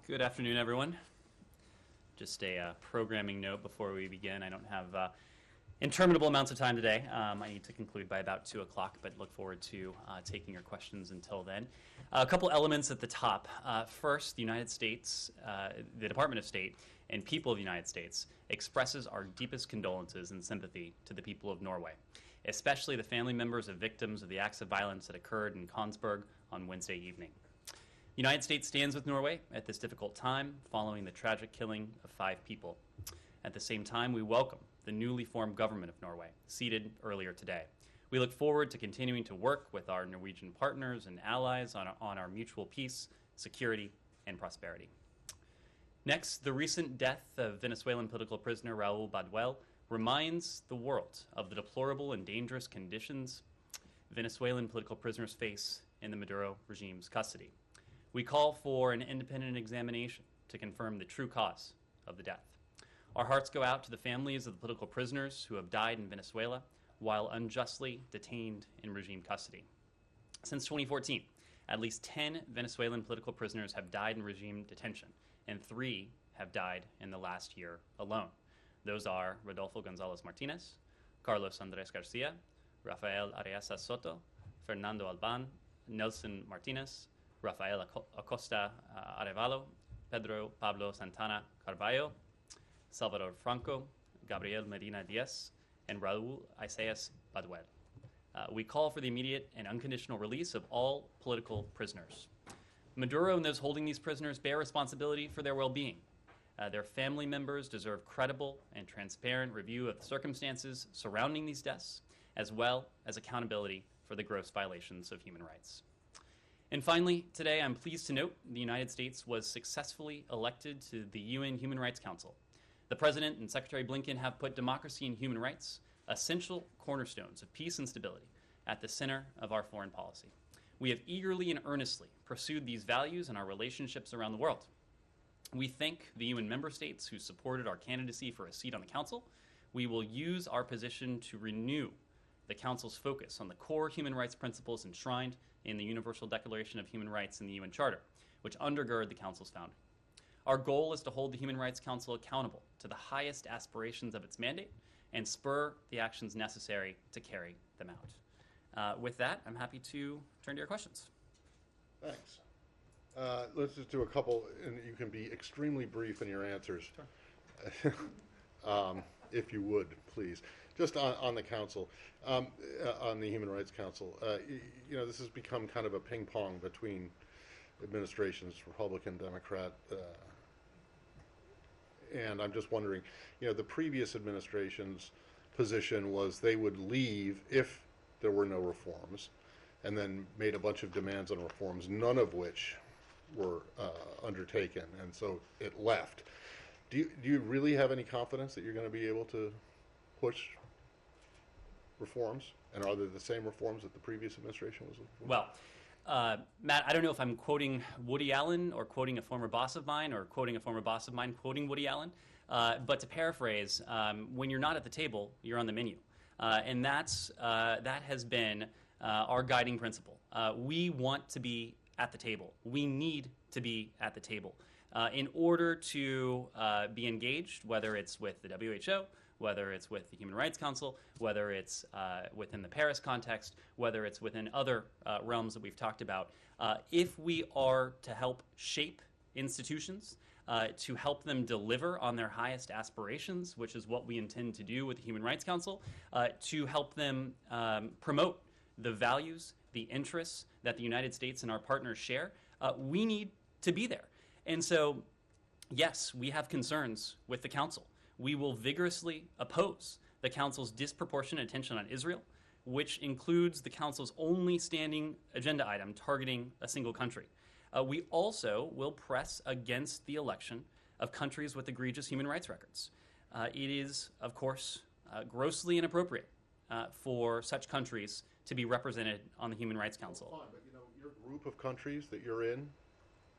Good afternoon, everyone. Just a programming note before we begin. I don't have interminable amounts of time today. I need to conclude by about 2 o'clock, but look forward to taking your questions until then. A couple elements at the top. First, the United States, the Department of State, and people of the United States expresses our deepest condolences and sympathy to the people of Norway, especially the family members of victims of the acts of violence that occurred in Kongsberg on Wednesday evening. The United States stands with Norway at this difficult time following the tragic killing of 5 people. At the same time, we welcome the newly formed government of Norway, seated earlier today. We look forward to continuing to work with our Norwegian partners and allies on our mutual peace, security, and prosperity. Next, the recent death of Venezuelan political prisoner Raul Baduel reminds the world of the deplorable and dangerous conditions Venezuelan political prisoners face in the Maduro regime's custody. We call for an independent examination to confirm the true cause of the death. Our hearts go out to the families of the political prisoners who have died in Venezuela while unjustly detained in regime custody. Since 2014, at least 10 Venezuelan political prisoners have died in regime detention, and 3 have died in the last year alone. Those are Rodolfo Gonzalez Martinez, Carlos Andres Garcia, Rafael Arreaza Soto, Fernando Alban, Nelson Martinez, Rafael Acosta Arevalo, Pedro Pablo Santana Carballo, Salvador Franco, Gabriel Medina Diaz, and Raul Isaias Baduel. We call for the immediate and unconditional release of all political prisoners. Maduro and those holding these prisoners bear responsibility for their well-being. Their family members deserve credible and transparent review of the circumstances surrounding these deaths, as well as accountability for the gross violations of human rights. And finally, today I'm pleased to note the United States was successfully elected to the UN Human Rights Council. The President and Secretary Blinken have put democracy and human rights, essential cornerstones of peace and stability, at the center of our foreign policy. We have eagerly and earnestly pursued these values in our relationships around the world. We thank the UN member states who supported our candidacy for a seat on the Council. We will use our position to renew the Council's focus on the core human rights principles enshrined in the Universal Declaration of Human Rights and the UN Charter, which undergird the Council's founding. Our goal is to hold the Human Rights Council accountable to the highest aspirations of its mandate and spur the actions necessary to carry them out. With that, I'm happy to turn to your questions. Thanks. Let's just do a couple, and you can be extremely brief in your answers. Sure. If you would, please. Just on the council, on the Human Rights Council, this has become kind of a ping pong between administrations, Republican, Democrat, and I'm just wondering, the previous administration's position was they would leave if there were no reforms, and then made a bunch of demands on reforms, none of which were undertaken, and so it left. Do you really have any confidence that you're going to be able to push reforms? And are they the same reforms that the previous administration was looking for? Well, Matt, I don't know if I'm quoting Woody Allen or quoting a former boss of mine or quoting a former boss of mine quoting Woody Allen. But to paraphrase, when you're not at the table, you're on the menu. And that has been our guiding principle. We want to be at the table. We need to be at the table. In order to be engaged, whether it's with the WHO, whether it's with the Human Rights Council, whether it's within the Paris context, whether it's within other realms that we've talked about, if we are to help shape institutions, to help them deliver on their highest aspirations, which is what we intend to do with the Human Rights Council, to help them promote the values, the interests that the United States and our partners share, we need to be there. And so, yes, we have concerns with the Council. We will vigorously oppose the Council's disproportionate attention on Israel, which includes the Council's only standing agenda item targeting a single country. We also will press against the election of countries with egregious human rights records. It is, of course, grossly inappropriate for such countries to be represented on the Human Rights Council. Well, fine, but your group of countries that you're in,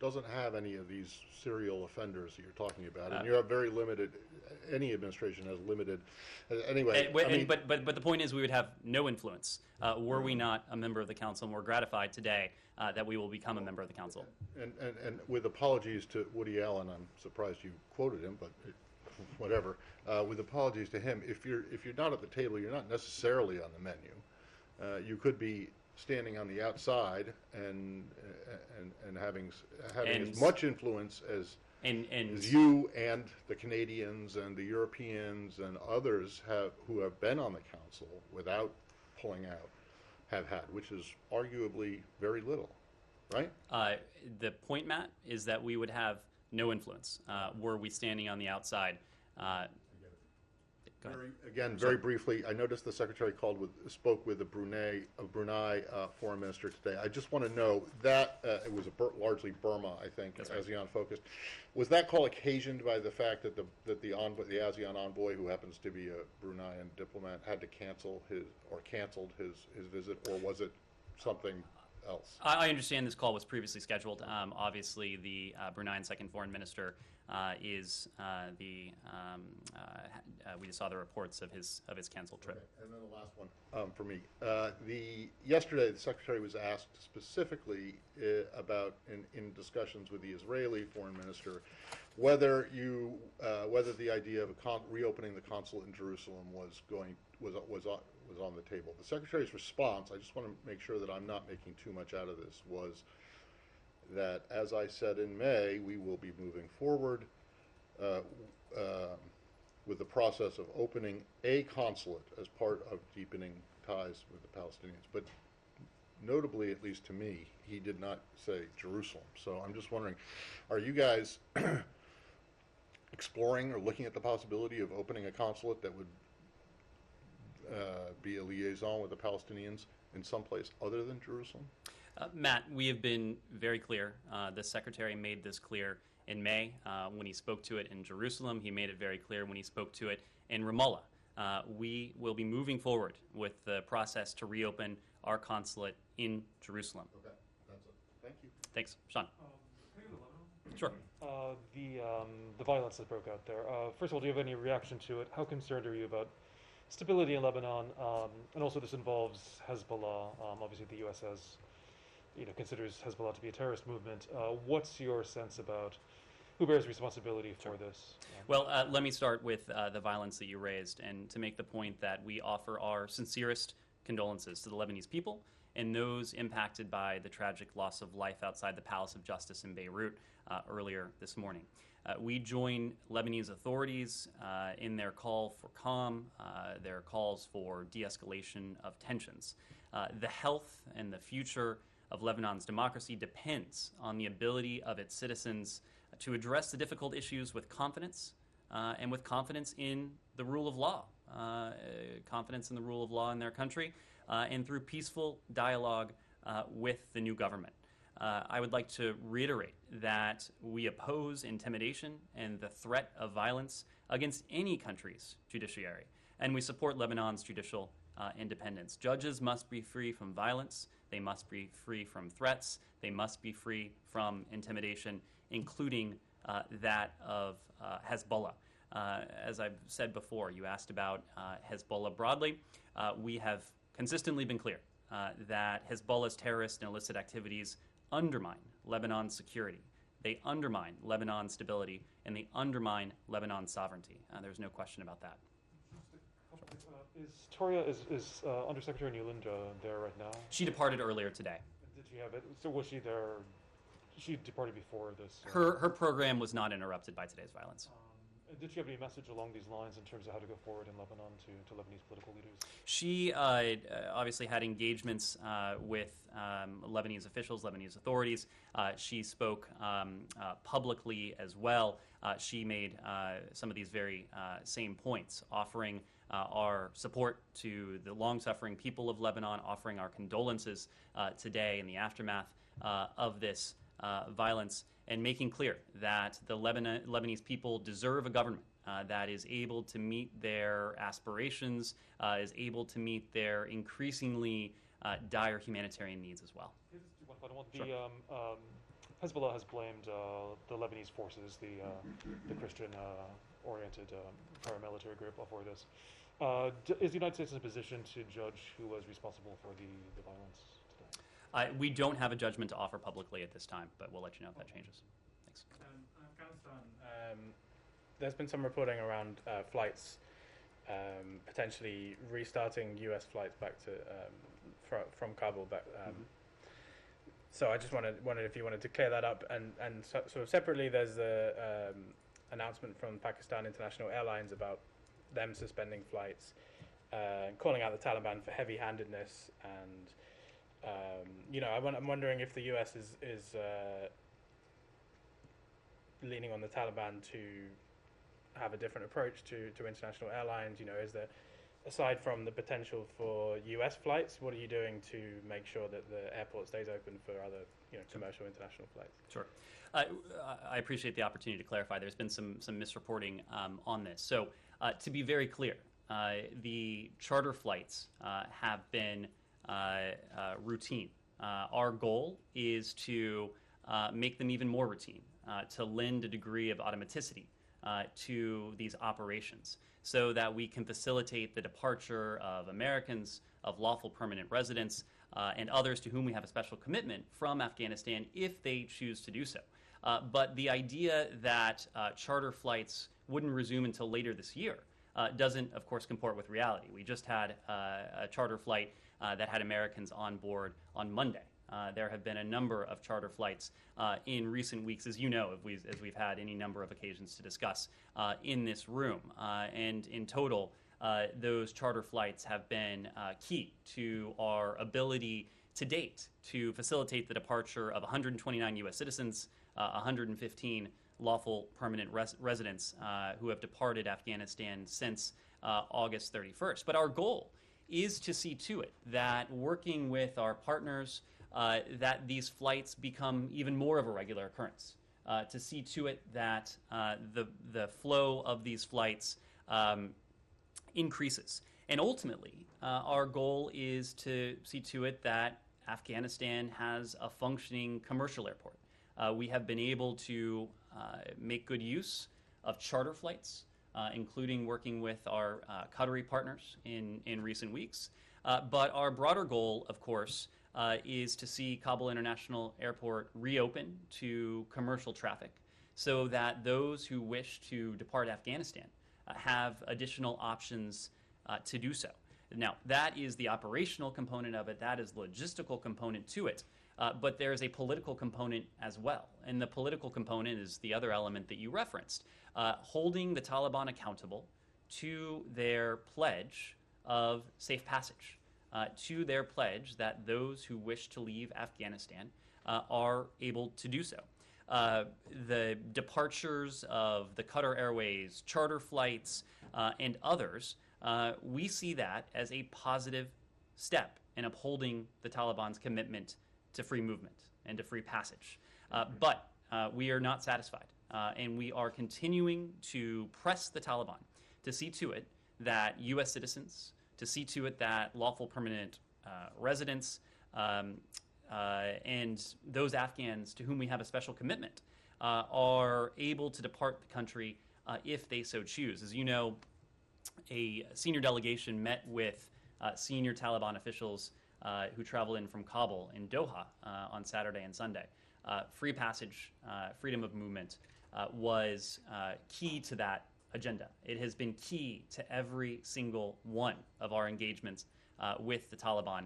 doesn't have any of these serial offenders that you're talking about, and you have very limited. Any administration has limited. Anyway, I mean, but the point is, we would have no influence were we not a member of the council. And we're gratified today that we will become a member of the council. and with apologies to Woody Allen, I'm surprised you quoted him, but whatever. With apologies to him, if you're not at the table, you're not necessarily on the menu. You could be standing on the outside and having And- as much influence as And you and the Canadians and the Europeans and others who have been on the council without pulling out have had, which is arguably very little, right? the point, Matt, is that we would have no influence were we standing on the outside. Go ahead. Very briefly, I noticed the secretary spoke with the Brunei foreign minister today. I just want to know that it was largely Burma, I think, That's right. ASEAN focused. Was that call occasioned by the fact that the ASEAN envoy, who happens to be a Bruneian diplomat, had to canceled his visit, or was it something else? I understand this call was previously scheduled. Obviously, the Bruneian second foreign minister is we just saw the reports of his canceled trip. Okay. And then the last one for me. Yesterday, the secretary was asked specifically about in discussions with the Israeli foreign minister whether the idea of reopening the consulate in Jerusalem was on the table. The secretary's response, I just want to make sure that I'm not making too much out of this, was that, as I said in May, we will be moving forward with the process of opening a consulate as part of deepening ties with the Palestinians. But notably, at least to me, he did not say Jerusalem. So I'm just wondering, are you guys exploring or looking at the possibility of opening a consulate that would be a liaison with the Palestinians in some place other than Jerusalem? Matt, we have been very clear. The secretary made this clear in May when he spoke to it in Jerusalem. He made it very clear when he spoke to it in Ramallah. We will be moving forward with the process to reopen our consulate in Jerusalem. Okay, that's it. Thank you. Thanks. Sean. Can I go to Lebanon? Sure. The violence that broke out there. First of all, do you have any reaction to it? How concerned are you about stability in Lebanon? And also, this involves Hezbollah. Obviously, the U.S. considers Hezbollah to be a terrorist movement. What's your sense about who bears responsibility for this? Well, let me start with the violence that you raised, and to make the point that we offer our sincerest condolences to the Lebanese people and those impacted by the tragic loss of life outside the Palace of Justice in Beirut earlier this morning. We join Lebanese authorities in their call for calm, their calls for de-escalation of tensions. The health and the future of Lebanon's democracy depends on the ability of its citizens to address the difficult issues with confidence and with confidence in the rule of law, confidence in the rule of law in their country, and through peaceful dialogue with the new government. I would like to reiterate that we oppose intimidation and the threat of violence against any country's judiciary, and we support Lebanon's judicial independence. Judges must be free from violence. They must be free from threats. They must be free from intimidation, including that of Hezbollah. As I've said before, you asked about Hezbollah broadly. We have consistently been clear that Hezbollah's terrorist and illicit activities undermine Lebanon's security. They undermine Lebanon's stability, and they undermine Lebanon's sovereignty. There's no question about that. Is Toria, is Undersecretary Newland there right now? She departed earlier today. Did she have it? So was she there? She departed before this. Her program was not interrupted by today's violence. Did she have any message along these lines in terms of how to go forward in Lebanon to Lebanese political leaders? She obviously had engagements with Lebanese officials, Lebanese authorities. She spoke publicly as well. She made some of these very same points, offering our support to the long-suffering people of Lebanon, offering our condolences today in the aftermath of this violence, and making clear that the Lebanese people deserve a government that is able to meet their aspirations, is able to meet their increasingly dire humanitarian needs as well. Here's one final one. Sure. Hezbollah has blamed the Lebanese forces, the Christian-oriented paramilitary group, for this. Is the United States in a position to judge who was responsible for the violence today? We don't have a judgment to offer publicly at this time, but we'll let you know if that changes. Thanks. Afghanistan, there's been some reporting around flights potentially restarting U.S. flights back to from Kabul back. So I just wondered if you wanted to clear that up, and sort of separately, there's the announcement from Pakistan International Airlines about them suspending flights, calling out the Taliban for heavy-handedness, and I'm wondering if the U.S. is leaning on the Taliban to have a different approach to international airlines. Is there, aside from the potential for U.S. flights, what are you doing to make sure that the airport stays open for other, commercial international flights? Sure. I appreciate the opportunity to clarify. There's been some misreporting on this. So to be very clear, the charter flights have been routine. Our goal is to make them even more routine, to lend a degree of automaticity to these operations so that we can facilitate the departure of Americans, of lawful permanent residents, and others to whom we have a special commitment from Afghanistan if they choose to do so. But the idea that charter flights wouldn't resume until later this year doesn't, of course, comport with reality. We just had a charter flight that had Americans on board on Monday. There have been a number of charter flights in recent weeks, as you know, as we've had any number of occasions to discuss in this room. And in total, those charter flights have been key to our ability to date to facilitate the departure of 129 U.S. citizens, 115 lawful permanent residents who have departed Afghanistan since August 31st. But our goal is to see to it that working with our partners, that these flights become even more of a regular occurrence, to see to it that the flow of these flights increases. And ultimately, our goal is to see to it that Afghanistan has a functioning commercial airport. We have been able to make good use of charter flights, including working with our Qatari partners in recent weeks. But our broader goal, of course, is to see Kabul International Airport reopen to commercial traffic so that those who wish to depart Afghanistan have additional options to do so. Now, that is the operational component of it. That is the logistical component to it. But there is a political component as well. And the political component is the other element that you referenced, holding the Taliban accountable to their pledge of safe passage, to their pledge that those who wish to leave Afghanistan are able to do so. The departures of the Qatar Airways, charter flights, and others, we see that as a positive step in upholding the Taliban's commitment to free movement and to free passage. But we are not satisfied, and we are continuing to press the Taliban to see to it that U.S. citizens, to see to it that lawful permanent residents, and those Afghans to whom we have a special commitment are able to depart the country if they so choose. As you know, a senior delegation met with senior Taliban officials who traveled in from Kabul in Doha on Saturday and Sunday. Free passage, freedom of movement was key to that agenda. It has been key to every single one of our engagements with the Taliban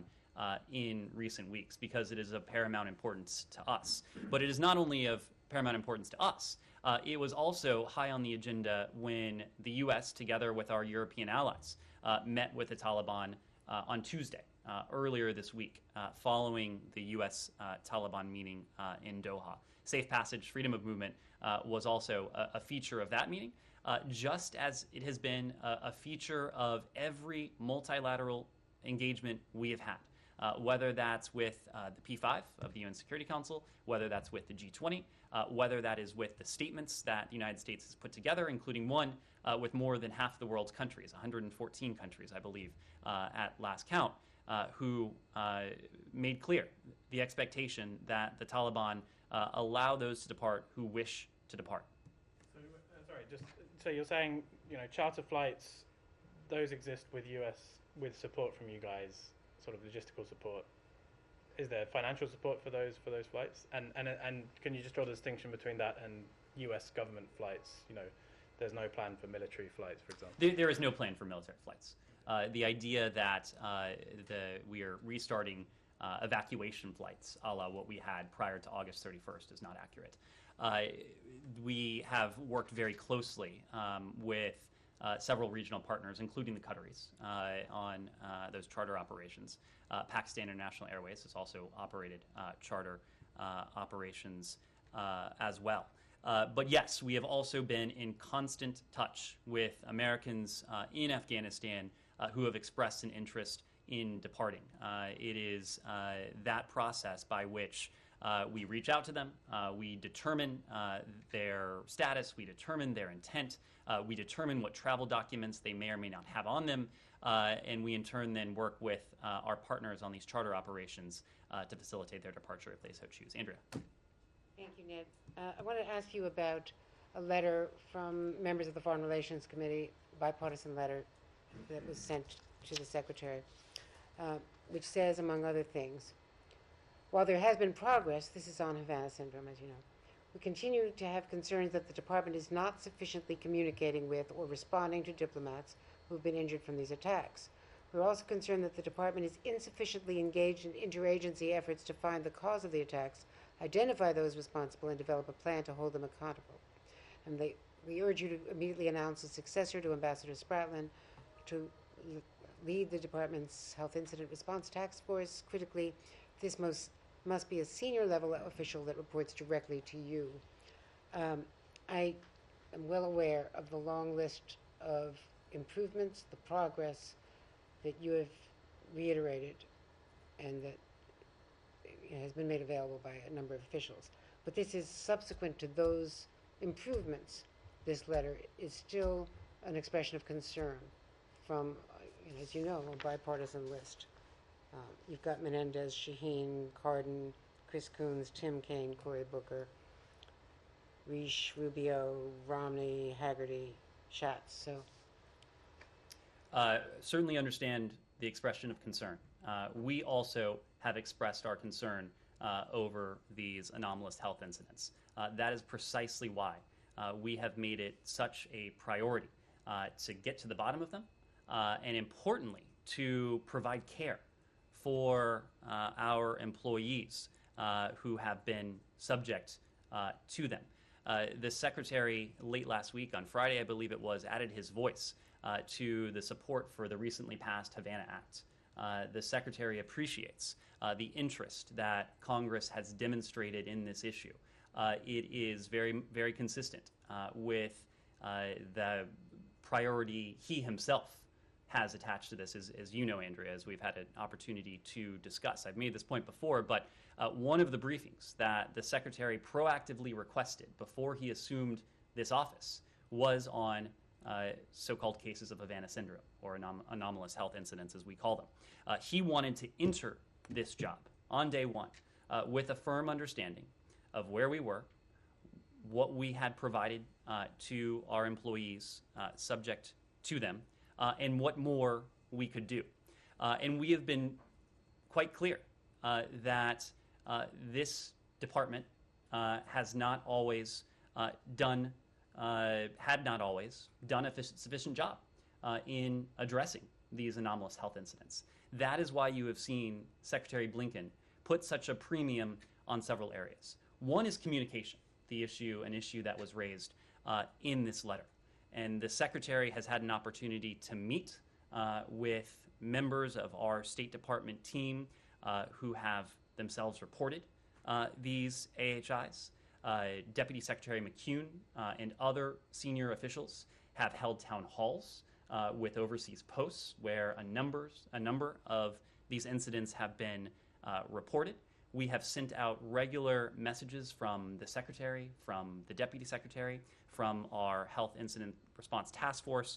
in recent weeks because it is of paramount importance to us. But it is not only of paramount importance to us. It was also high on the agenda when the U.S., together with our European allies, met with the Taliban on Tuesday, earlier this week, following the U.S. Taliban meeting in Doha. Safe passage, freedom of movement was also a feature of that meeting, just as it has been a feature of every multilateral engagement we have had. Whether that's with the P5 of the UN Security Council, whether that's with the G20, whether that is with the statements that the United States has put together, including one with more than half the world's countries, 114 countries, I believe, at last count, who made clear the expectation that the Taliban allow those to depart who wish to depart. So, sorry, just so you're saying, charter flights, those exist with with support from you guys, sort of logistical support. Is there financial support for those flights? And can you just draw the distinction between that and US government flights? There's no plan for military flights, for example. There is no plan for military flights. The idea that we are restarting evacuation flights, a la what we had prior to August 31st, is not accurate. We have worked very closely with several regional partners, including the Qataris, on those charter operations. Pakistan International Airways has also operated charter operations as well. But yes, we have also been in constant touch with Americans in Afghanistan who have expressed an interest in departing. It is that process by which we reach out to them, we determine their status, we determine their intent, we determine what travel documents they may or may not have on them, and we in turn then work with our partners on these charter operations to facilitate their departure if they so choose. Andrea. Thank you, Ned. I want to ask you about a letter from members of the Foreign Relations Committee, bipartisan letter that was sent to the Secretary, which says, among other things, while there has been progress, this is on Havana syndrome, as you know, we continue to have concerns that the Department is not sufficiently communicating with or responding to diplomats who have been injured from these attacks. We're also concerned that the Department is insufficiently engaged in interagency efforts to find the cause of the attacks, identify those responsible, and develop a plan to hold them accountable. And we urge you to immediately announce a successor to Ambassador Spratlan to lead the Department's Health Incident Response Task Force. Critically, this must be a senior level official that reports directly to you. I am well aware of the long list of improvements, the progress that you have reiterated and that has been made available by a number of officials. But this is subsequent to those improvements. This letter is still an expression of concern from, as you know, a bipartisan list. You've got Menendez, Shaheen, Cardin, Chris Coons, Tim Kaine, Cory Booker, Risch, Rubio, Romney, Haggerty, Schatz. So, certainly understand the expression of concern. We also have expressed our concern over these anomalous health incidents. That is precisely why we have made it such a priority to get to the bottom of them, and importantly, to provide care for our employees who have been subject to them. The Secretary, late last week, on Friday, I believe it was, added his voice to the support for the recently passed Havana Act. The Secretary appreciates the interest that Congress has demonstrated in this issue. It is very, very consistent with the priority he himself has attached to this, as you know, Andrea, as we've had an opportunity to discuss. I've made this point before, but one of the briefings that the Secretary proactively requested before he assumed this office was on so-called cases of Havana syndrome, or anomalous health incidents, as we call them. He wanted to enter this job on day one with a firm understanding of where we were, what we had provided to our employees subject to them, and what more we could do. And we have been quite clear that this department had not always done a sufficient job in addressing these anomalous health incidents. That is why you have seen Secretary Blinken put such a premium on several areas. One is communication, an issue that was raised in this letter. And the Secretary has had an opportunity to meet with members of our State Department team who have themselves reported these AHIs. Deputy Secretary McCune and other senior officials have held town halls with overseas posts where a number of these incidents have been reported. We have sent out regular messages from the Secretary, from the Deputy Secretary, from our Health Incident Response Task Force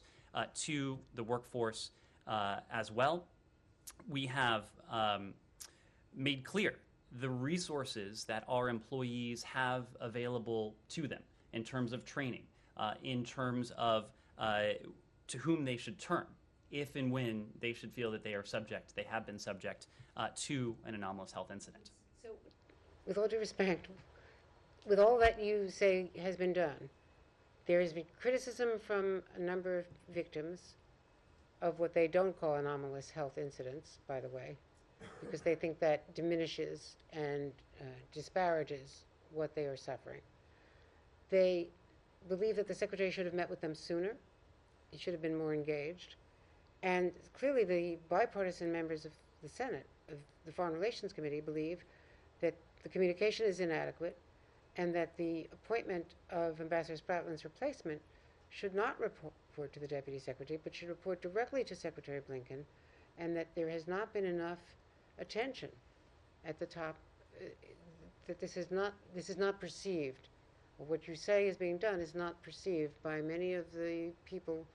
to the workforce as well. We have made clear the resources that our employees have available to them in terms of training, in terms of to whom they should turn if and when they should feel that they have been subject to an anomalous health incident. So, with all due respect, with all that you say has been done, there has been criticism from a number of victims of what they don't call anomalous health incidents, by the way, because they think that diminishes and disparages what they are suffering. They believe that the Secretary should have met with them sooner. He should have been more engaged. And clearly the bipartisan members of the Senate, of the Foreign Relations Committee, believe that the communication is inadequate and that the appointment of Ambassador Spratland's replacement should not report to the Deputy Secretary, but should report directly to Secretary Blinken, and that there has not been enough attention at the top, that this is not perceived. What you say is being done is not perceived by many of the people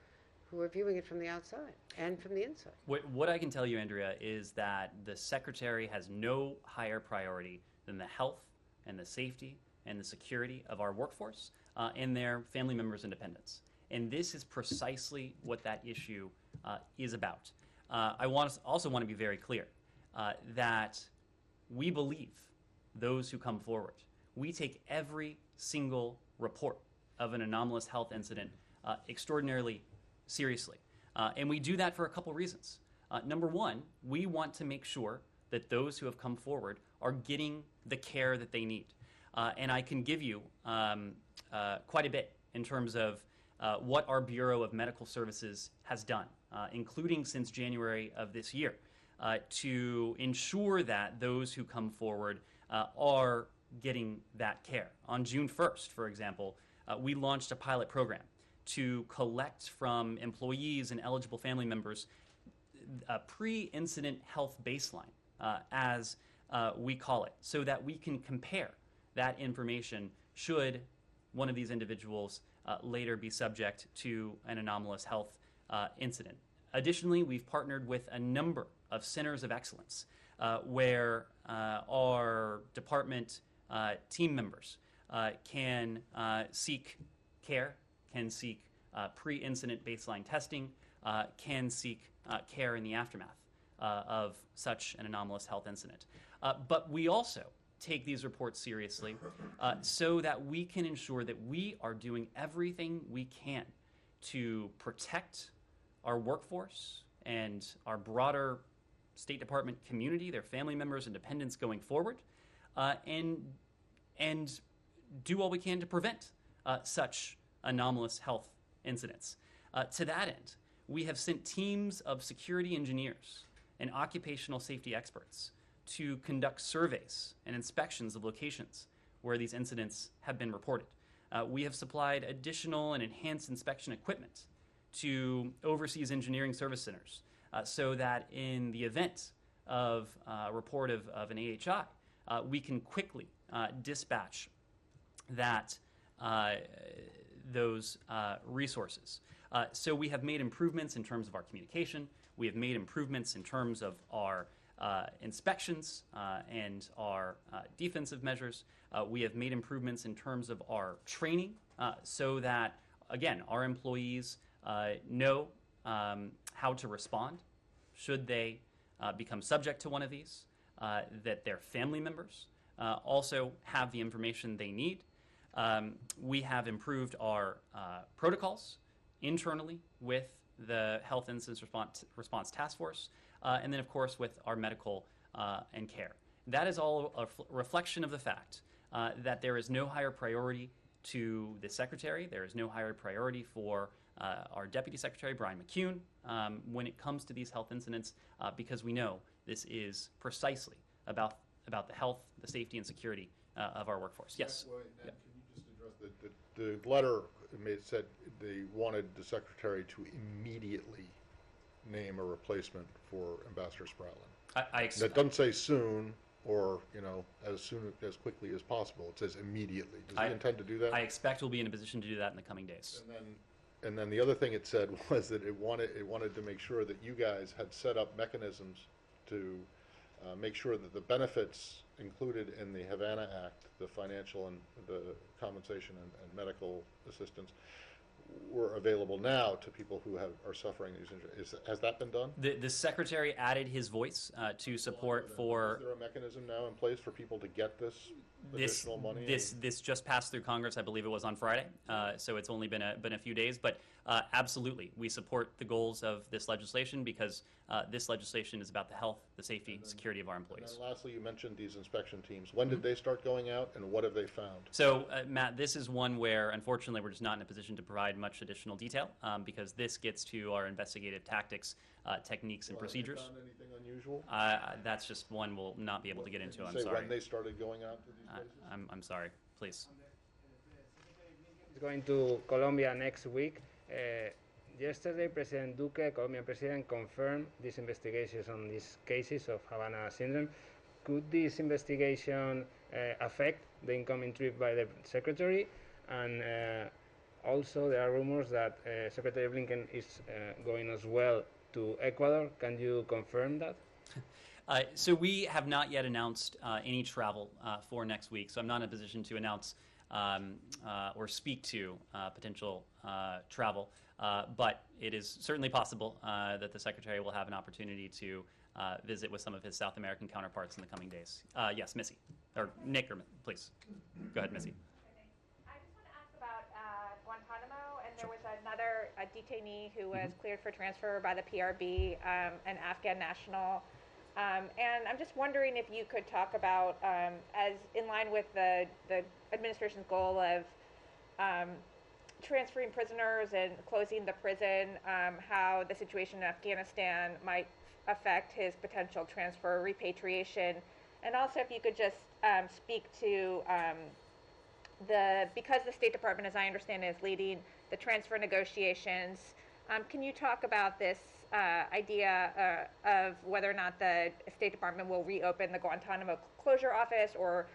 who are viewing it from the outside and from the inside. What I can tell you, Andrea, is that the Secretary has no higher priority than the health and the safety and the security of our workforce and their family members and dependents. And this is precisely what that issue is about. I also want to be very clear that we believe those who come forward. We take every single report of an anomalous health incident extraordinarily seriously. And we do that for a couple reasons. Number one, we want to make sure that those who have come forward are getting the care that they need. And I can give you quite a bit in terms of what our Bureau of Medical Services has done, including since January of this year, to ensure that those who come forward are getting that care. On June 1st, for example, we launched a pilot program to collect from employees and eligible family members a pre-incident health baseline, as we call it, so that we can compare that information should one of these individuals later be subject to an anomalous health incident. Additionally, we've partnered with a number of centers of excellence where our department team members can seek care, can seek pre-incident baseline testing, can seek care in the aftermath of such an anomalous health incident. But we also take these reports seriously so that we can ensure that we are doing everything we can to protect our workforce and our broader State Department community, their family members and dependents going forward, and do all we can to prevent such anomalous health incidents. To that end, we have sent teams of security engineers and occupational safety experts to conduct surveys and inspections of locations where these incidents have been reported. We have supplied additional and enhanced inspection equipment to overseas engineering service centers so that in the event of a report of an AHI, we can quickly dispatch those resources. So we have made improvements in terms of our communication. We have made improvements in terms of our inspections and our defensive measures. We have made improvements in terms of our training so that, again, our employees know how to respond should they become subject to one of these, that their family members also have the information they need. We have improved our protocols internally with the Health Incident Response Task Force, and then, of course, with our medical and care. That is all a reflection of the fact that there is no higher priority to the Secretary. There is no higher priority for our Deputy Secretary, Brian McCune, when it comes to these health incidents, because we know this is precisely about the health, the safety, and security of our workforce. Yes? Well, Ned, can you just address the letter said they wanted the Secretary to immediately name a replacement for Ambassador Spratland. That doesn't say soon or, as quickly as possible. It says immediately. Does he intend to do that? I expect we'll be in a position to do that in the coming days. And then the other thing it said was that it wanted to make sure that you guys had set up mechanisms to make sure that the benefits included in the Havana Act, the financial and the compensation and medical assistance, were available now to people who are suffering these injuries. Has that been done? The secretary added his voice to support for Is there a mechanism now in place for people to get this additional money? This just passed through Congress. I believe it was on Friday, so it's only been a few days. But absolutely, we support the goals of this legislation because this legislation is about the health, the safety, security of our And employees. then lastly, you mentioned these inspection teams. When did they start going out, and what have they found? So, Matt, this is one where, unfortunately, we're just not in a position to provide much additional detail because this gets to our investigative tactics, techniques, and Well, have they procedures. found anything unusual? That's just one we'll not be able to get into. I'm Say sorry. when they started going out to these places? I'm sorry. Please. Is going to Colombia next week. Yesterday, President Duque, Colombian president, confirmed these investigations on these cases of Havana syndrome. Could this investigation affect the incoming trip by the secretary? And also, there are rumors that Secretary Blinken is going as well to Ecuador. Can you confirm that? So we have not yet announced any travel for next week. So I'm not in a position to announce or speak to potential travel. But it is certainly possible that the Secretary will have an opportunity to visit with some of his South American counterparts in the coming days. Yes, Missy. Or Nick, please. Go ahead, Missy. I just want to ask about Guantanamo, and there was another detainee who was cleared for transfer by the PRB, an Afghan national. And I'm just wondering if you could talk about, as in line with the administration's goal of transferring prisoners and closing the prison, how the situation in Afghanistan might affect his potential transfer or repatriation. And also if you could just speak to because the State Department, as I understand it, is leading the transfer negotiations, can you talk about this idea of whether or not the State Department will reopen the Guantanamo closure office or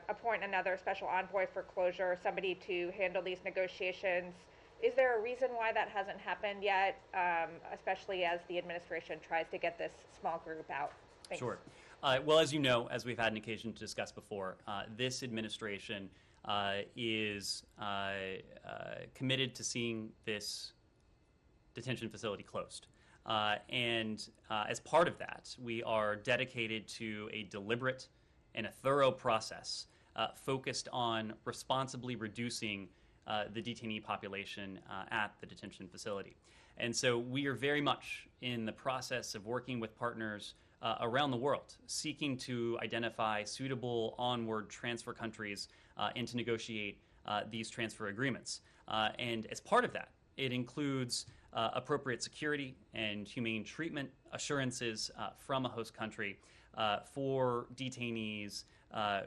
appoint another special envoy for closure, somebody to handle these negotiations? Is there a reason why that hasn't happened yet, especially as the administration tries to get this small group out? Thanks. Sure. Well, as you know, as we've had an occasion to discuss before, this administration is committed to seeing this detention facility closed. And as part of that, we are dedicated to a deliberate and a thorough process focused on responsibly reducing the detainee population at the detention facility. And so we are very much in the process of working with partners around the world, seeking to identify suitable onward transfer countries and to negotiate these transfer agreements. And as part of that, it includes appropriate security and humane treatment assurances from a host country for detainees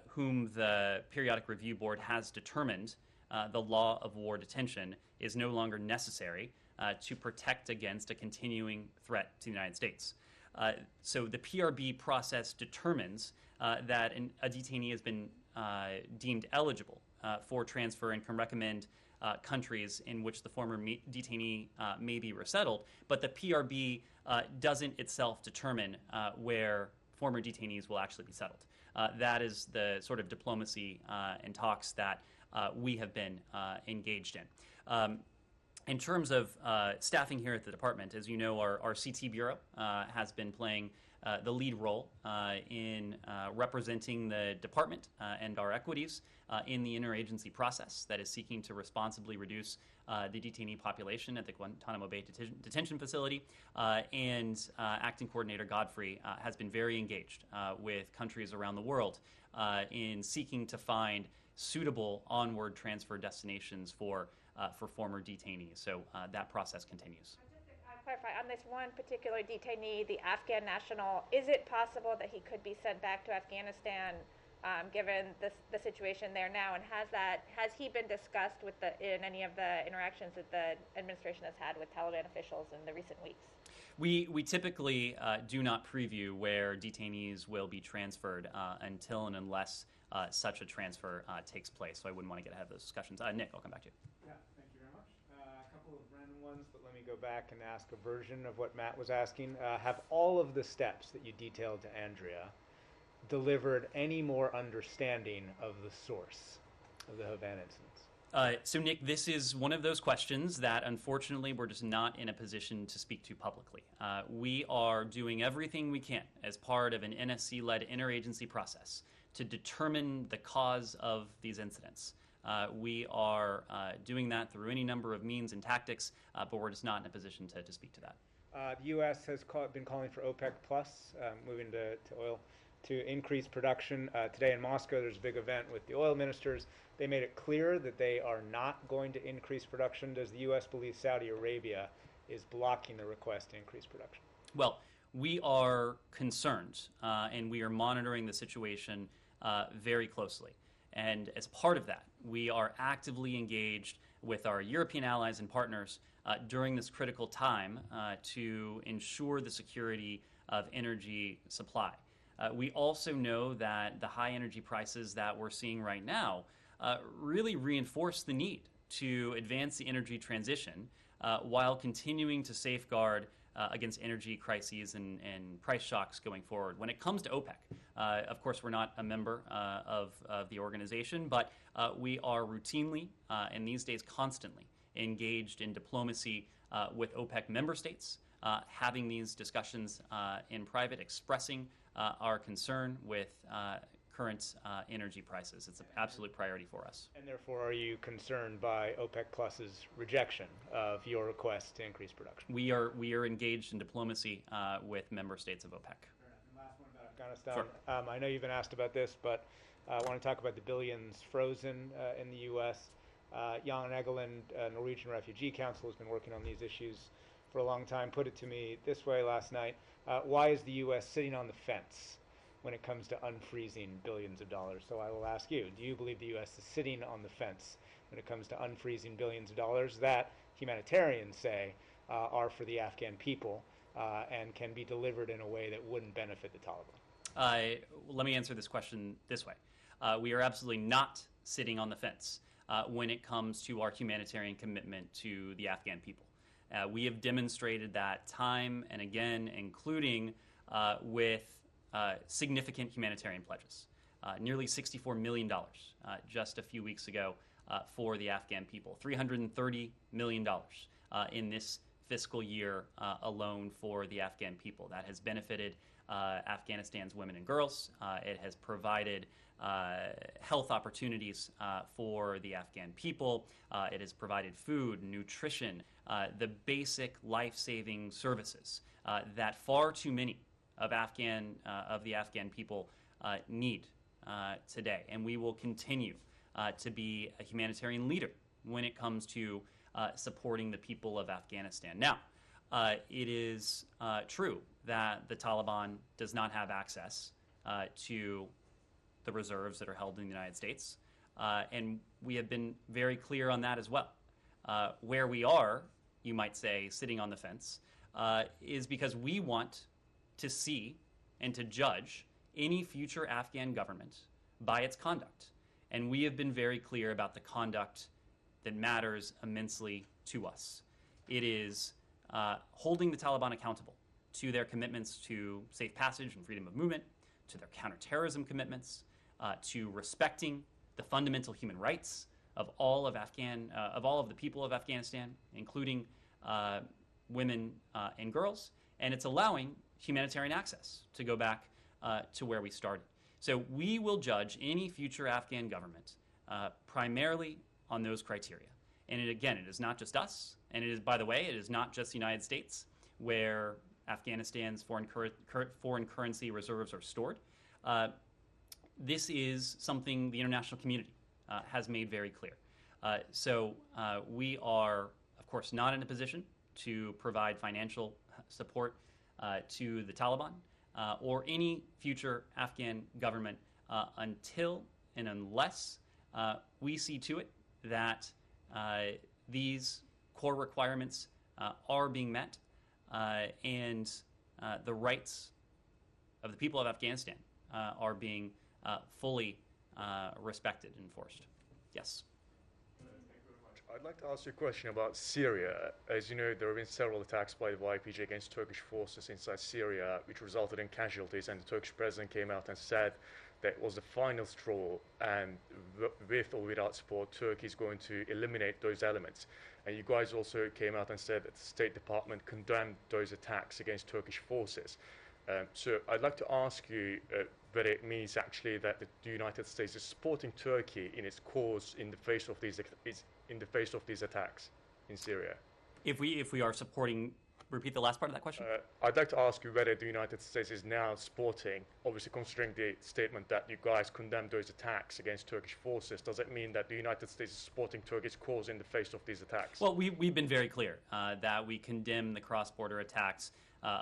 whom the Periodic Review Board has determined the law of war detention is no longer necessary to protect against a continuing threat to the United States. So the PRB process determines that a detainee has been deemed eligible for transfer and can recommend countries in which the former detainee may be resettled, but the PRB doesn't itself determine where former detainees will actually be settled. That is the sort of diplomacy and talks that we have been engaged in. In terms of staffing here at the department, as you know, our CT Bureau has been playing the lead role in representing the department and our equities in the interagency process that is seeking to responsibly reduce the detainee population at the Guantanamo Bay Detention Facility. And Acting Coordinator Godfrey has been very engaged with countries around the world in seeking to find suitable onward transfer destinations for former detainees. So that process continues. Just to clarify, on this one particular detainee, the Afghan national, is it possible that he could be sent back to Afghanistan given the situation there now? And has he been discussed in any of the interactions that the administration has had with Taliban officials in the recent weeks? We typically do not preview where detainees will be transferred until and unless such a transfer takes place. So I wouldn't want to get ahead of those discussions. Nick, I'll come back to you. Yeah, thank you very much. A couple of random ones. ones, but let me go back and ask a version of what Matt was asking. Have all of the steps that you detailed to Andrea delivered any more understanding of the source of the Havana incidents? So, Nick, this is one of those questions that unfortunately we're just not in a position to speak to publicly. We are doing everything we can as part of an NSC-led interagency process to determine the cause of these incidents. We are doing that through any number of means and tactics, but we're just not in a position to speak to that. The U.S. has been calling for OPEC Plus, moving to oil, to increase production. Today in Moscow, there's a big event with the oil ministers. They made it clear that they are not going to increase production. Does the U.S. believe Saudi Arabia is blocking the request to increase production? Well, we are concerned, and we are monitoring the situation very closely. And as part of that, we are actively engaged with our European allies and partners during this critical time to ensure the security of energy supply. We also know that the high energy prices that we're seeing right now really reinforce the need to advance the energy transition while continuing to safeguard against energy crises and price shocks going forward. When it comes to OPEC, of course, we're not a member of the organization, but we are routinely and these days constantly engaged in diplomacy with OPEC member states, having these discussions in private, expressing our concern with current energy prices. It's an absolute priority for us. And therefore, are you concerned by OPEC Plus's rejection of your request to increase production? We are engaged in diplomacy with member states of OPEC. And last one about Afghanistan. Sure. I know you've been asked about this, but I want to talk about the billions frozen in the U.S. Jan Egeland, Norwegian Refugee Council, has been working on these issues for a long time. Put it to me this way last night. Why is the U.S. sitting on the fence when it comes to unfreezing billions of dollars? So I will ask you, do you believe the U.S. is sitting on the fence when it comes to unfreezing billions of dollars that humanitarians say are for the Afghan people and can be delivered in a way that wouldn't benefit the Taliban? Let me answer this question this way. We are absolutely not sitting on the fence when it comes to our humanitarian commitment to the Afghan people. We have demonstrated that time and again, including with significant humanitarian pledges. Nearly $64 million just a few weeks ago for the Afghan people. $330 million in this fiscal year alone for the Afghan people. That has benefited Afghanistan's women and girls. It has provided health opportunities for the Afghan people. It has provided food, nutrition, the basic life-saving services that far too many of the Afghan people need today. And we will continue to be a humanitarian leader when it comes to supporting the people of Afghanistan. Now, it is true that the Taliban does not have access to the reserves that are held in the United States. And we have been very clear on that as well. Where we are, you might say, sitting on the fence, is because we want to see and to judge any future Afghan government by its conduct. And we have been very clear about the conduct that matters immensely to us. It is holding the Taliban accountable to their commitments to safe passage and freedom of movement, to their counterterrorism commitments, to respecting the fundamental human rights of all of the people of Afghanistan, including women and girls, and it's allowing humanitarian access to go back to where we started. So we will judge any future Afghan government primarily on those criteria. And it is not just us, and it is, by the way, it is not just the United States where Afghanistan's foreign currency reserves are stored. This is something the international community has made very clear. So we are, of course, not in a position to provide financial support to the Taliban or any future Afghan government until and unless we see to it that these core requirements are being met and the rights of the people of Afghanistan are being fully respected and enforced. Yes. I'd like to ask you a question about Syria. As you know, there have been several attacks by the YPG against Turkish forces inside Syria, which resulted in casualties, and the Turkish president came out and said that it was the final straw, and with or without support, Turkey is going to eliminate those elements. And you guys also came out and said that the State Department condemned those attacks against Turkish forces. So I'd like to ask you whether it means actually that the United States is supporting Turkey in its cause in the face of these attacks in Syria. If we are supporting, repeat the last part of that question. I'd like to ask you whether the United States is now supporting, obviously considering the statement that you guys condemned those attacks against Turkish forces, does it mean that the United States is supporting Turkey's cause in the face of these attacks? Well, we've been very clear that we condemn the cross-border attacks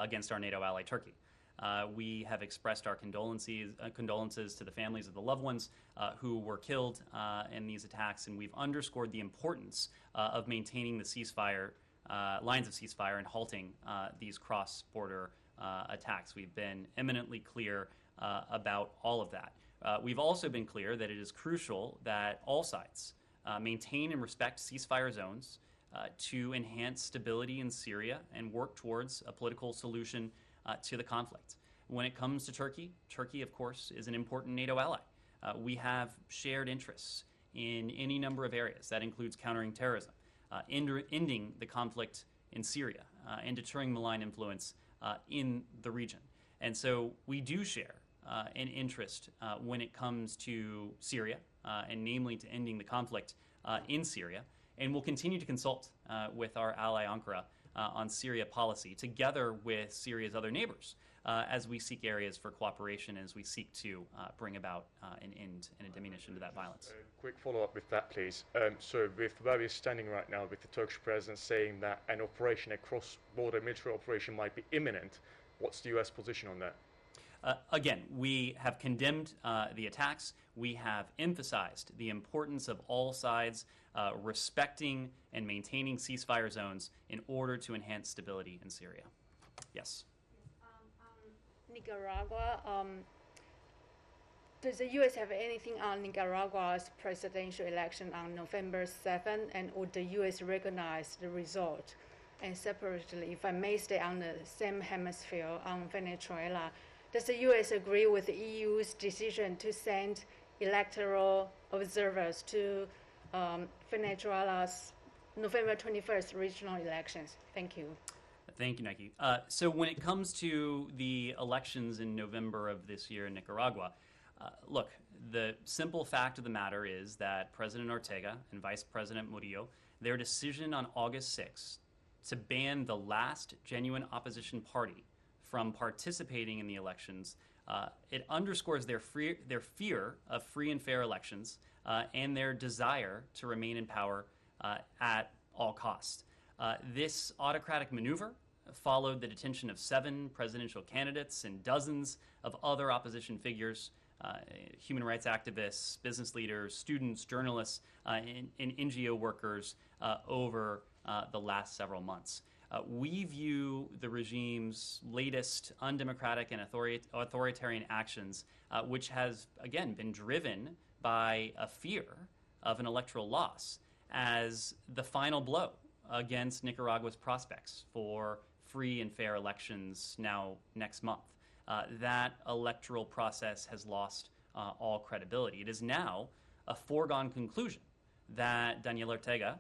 against our NATO ally Turkey. We have expressed our condolences to the families of the loved ones who were killed in these attacks, and we've underscored the importance of maintaining the ceasefire, lines of ceasefire, and halting these cross-border attacks. We've been eminently clear about all of that. We've also been clear that it is crucial that all sides maintain and respect ceasefire zones to enhance stability in Syria and work towards a political solution to the conflict. When it comes to Turkey, Turkey, of course, is an important NATO ally. We have shared interests in any number of areas. That includes countering terrorism, ending the conflict in Syria, and deterring malign influence in the region. And so we do share an interest when it comes to Syria, and namely to ending the conflict in Syria. And we'll continue to consult with our ally Ankara on Syria policy, together with Syria's other neighbors, as we seek areas for cooperation, as we seek to bring about an end and a diminution to that violence. Quick follow-up with that, please. So with where we're standing right now, with the Turkish president saying that an operation, a cross-border military operation might be imminent, what's the U.S. position on that? Again, we have condemned the attacks. We have emphasized the importance of all sides respecting and maintaining ceasefire zones in order to enhance stability in Syria. Yes. Nicaragua. Does the U.S. have anything on Nicaragua's presidential election on November 7th, and would the U.S. recognize the result? And separately, if I may stay on the same hemisphere, on Venezuela, does the U.S. agree with the EU's decision to send electoral observers to Venezuela's November 21st regional elections? Thank you. Thank you, Nike. So when it comes to the elections in November of this year in Nicaragua, look, the simple fact of the matter is that President Ortega and Vice President Murillo, their decision on August 6th to ban the last genuine opposition party from participating in the elections, it underscores their fear of free and fair elections and their desire to remain in power at all costs. This autocratic maneuver followed the detention of 7 presidential candidates and dozens of other opposition figures, human rights activists, business leaders, students, journalists, and NGO workers over the last several months. We view the regime's latest undemocratic and authoritarian actions, which has, again, been driven by a fear of an electoral loss, as the final blow against Nicaragua's prospects for free and fair elections now next month. That electoral process has lost all credibility. It is now a foregone conclusion that Daniel Ortega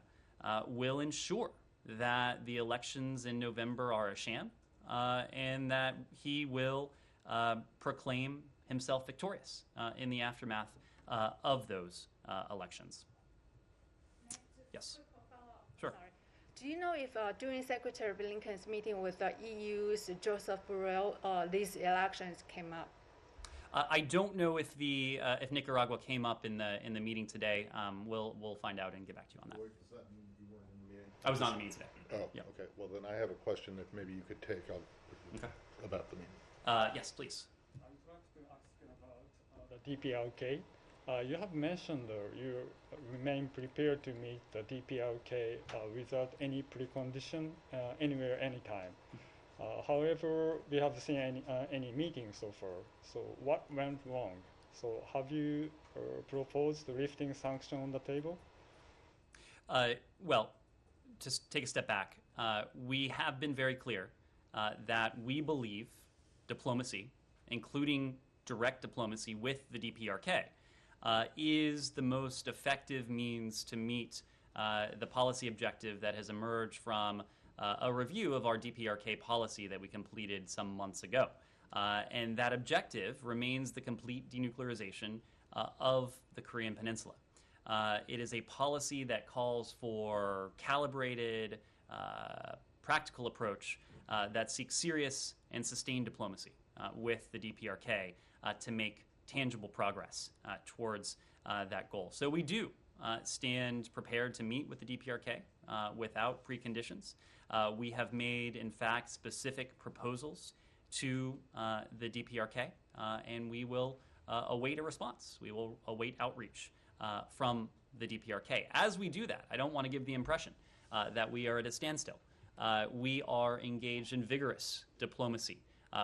will ensure that the elections in November are a sham, and that he will proclaim himself victorious in the aftermath of those elections. Yes. Sure. Sorry. Do you know if during Secretary Blinken's meeting with the EU's Joseph Borrell, these elections came up? I don't know if if Nicaragua came up in the meeting today. We'll find out and get back to you on that. Does that mean you weren't in the meeting? I was not in the meeting today. Oh, Yeah. okay. Well, then I have a question that maybe you could take on Okay. about the meeting. Yes, please. I'd like to ask about the DPLK. You have mentioned you remain prepared to meet the DPLK without any precondition, anywhere, anytime. However, we haven't seen any meetings so far. So what went wrong? So have you proposed lifting sanction on the table? Well, to take a step back, we have been very clear that we believe diplomacy, including direct diplomacy with the DPRK, is the most effective means to meet the policy objective that has emerged from a review of our DPRK policy that we completed some months ago. And that objective remains the complete denuclearization of the Korean Peninsula. It is a policy that calls for calibrated, practical approach that seeks serious and sustained diplomacy with the DPRK to make tangible progress towards that goal. So we do stand prepared to meet with the DPRK without preconditions. We have made, in fact, specific proposals to the DPRK, and we will await a response. We will await outreach from the DPRK. As we do that, I don't want to give the impression that we are at a standstill. We are engaged in vigorous diplomacy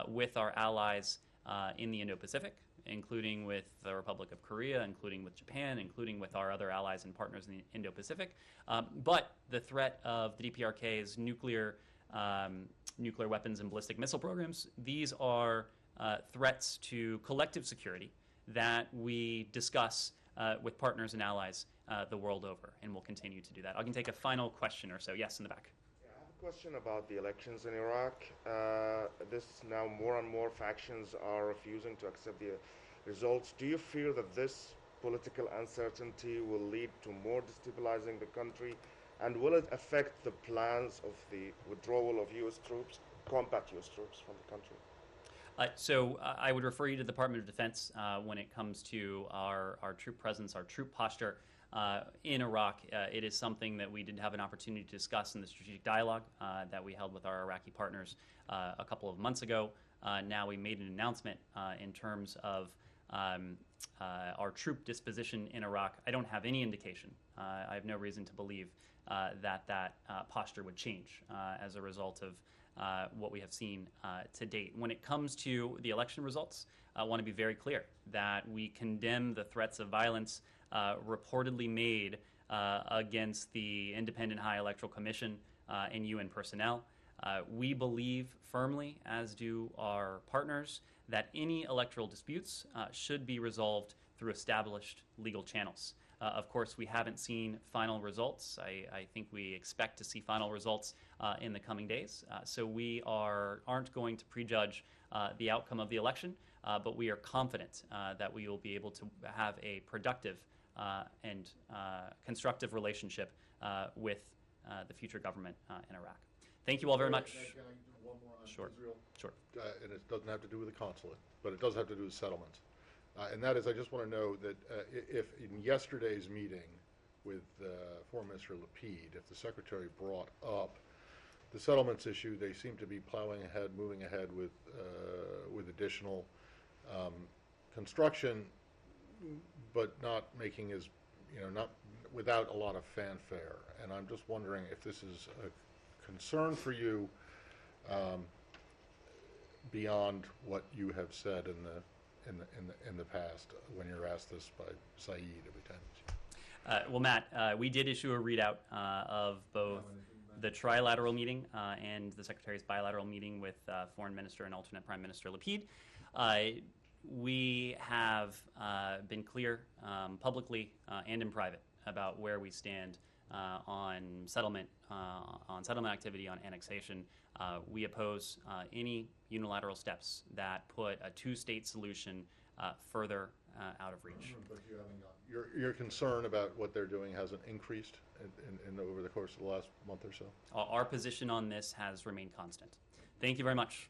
with our allies in the Indo-Pacific, including with the Republic of Korea, including with Japan, including with our other allies and partners in the Indo-Pacific. But the threat of the DPRK's nuclear weapons and ballistic missile programs, these are threats to collective security that we discuss with partners and allies the world over, and we'll continue to do that. I can take a final question or so. Yes, in the back. Yeah, I have a question about the elections in Iraq. This now more and more factions are refusing to accept the results. Do you fear that this political uncertainty will lead to more destabilizing the country, and will it affect the plans of the withdrawal of U.S. troops, combat U.S. troops from the country? So I would refer you to the Department of Defense when it comes to our troop presence, our troop posture in Iraq. It is something that we did have an opportunity to discuss in the strategic dialogue that we held with our Iraqi partners a couple of months ago. Now we made an announcement in terms of our troop disposition in Iraq. I don't have any indication. I have no reason to believe that posture would change as a result of what we have seen to date. When it comes to the election results, I want to be very clear that we condemn the threats of violence reportedly made against the Independent High Electoral Commission and UN personnel. We believe firmly, as do our partners, that any electoral disputes should be resolved through established legal channels. Of course, we haven't seen final results. I think we expect to see final results in the coming days. So we aren't going to prejudge the outcome of the election, but we are confident that we will be able to have a productive and constructive relationship with the future government in Iraq. Thank you all very much. Can I do one more on Sure. Israel? Sure. And it doesn't have to do with the consulate, but it does have to do with settlements. And that is, I just want to know that if in yesterday's meeting with Foreign Minister Lapid, if the Secretary brought up the settlements issue, they seem to be plowing ahead, moving ahead with additional construction, but not making not without a lot of fanfare. And I'm just wondering if this is a concern for you beyond what you have said in the past when you're asked this by Saeed every time. Well, Matt, we did issue a readout of both the trilateral meeting and the Secretary's bilateral meeting with Foreign Minister and alternate Prime Minister Lapid. We have been clear publicly and in private about where we stand on settlement activity, on annexation. We oppose any unilateral steps that put a two-state solution further out of reach. But you haven't gone. Your concern about what they're doing hasn't increased in over the course of the last month or so? Our position on this has remained constant. Thank you very much.